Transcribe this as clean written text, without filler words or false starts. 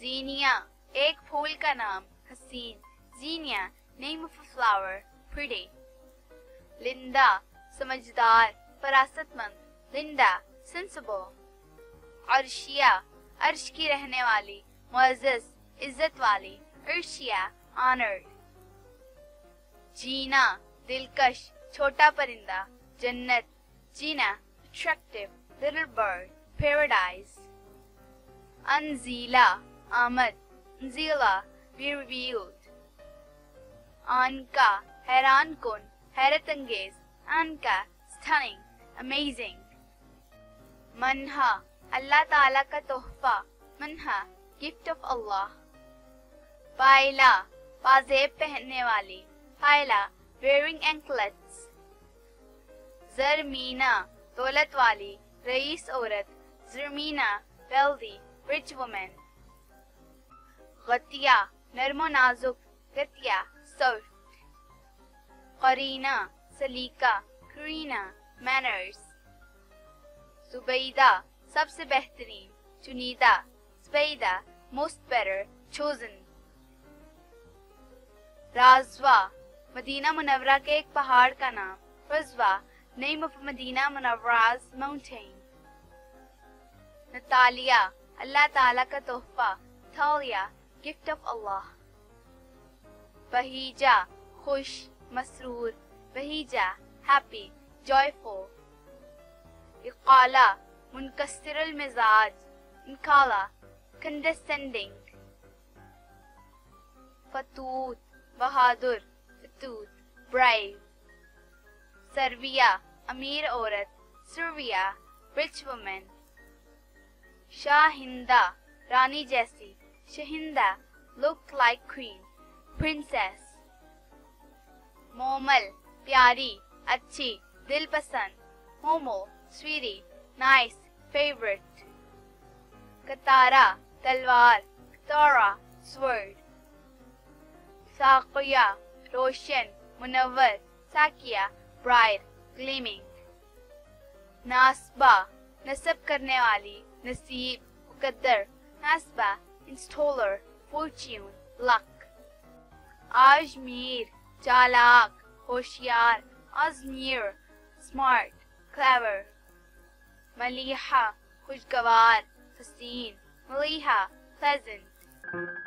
زینیا ایک پھول کا نام حسین. زینیا name of a flower pretty. لندا سمجھدار فراست مند. لندا sensible. عرشیہ عرش کی رہنے والی معزز عزت والی. عرشیہ honored. جینا دلکش چھوٹا پرندہ. جنت جینا attractive little bird. paradise. انزیلا آمد. انزیلا be revealed. آنکا حیران کن حیرت انگیز. آنکا stunning amazing. منہا اللہ تعالیٰ کا تحفہ. منہا gift of Allah. پائلا پازیب پہننے والی. پائلا wearing anklets. زرمینا دولت والی رئیس عورت. زرمینا wealthy rich woman. غطیہ نرم و نازک. غطیہ soft. قرینہ سلیقہ. قرینہ manners. زبیدہ سب سے بہترین چنیدہ. Zubaida most better chosen. رازوا مدینہ منورہ کے ایک پہاڑ کا نام. رضوا name of Medina منورہ's mountain. Natalia اللہ تعالیٰ کا تحفہ. Taliya gift of Allah. بہیجہ خوش مسرور. بہیجہ happy joyful. اقالہ منکسر المزاج. انقالہ condescending. فتوت بہادر. فتوت brave. سرویہ امیر عورت. سرویہ rich woman. شاہندہ رانی جیسی. شہندہ look like queen princess. Momal پیاری اچھی دل پسند. Momo sweetie nice favorite. کتارا تلوار. کتارا sword. ساقیہ روشن منور. ساقیہ bright gleaming. ناسبہ نصب کرنے والی. نصیب مقدر. ناسبہ installer fortune luck. آجمیر چالاک ہوشیار. Izmir smart clever. ملیحہ خوشگوار حسین. ملیحہ pleasant.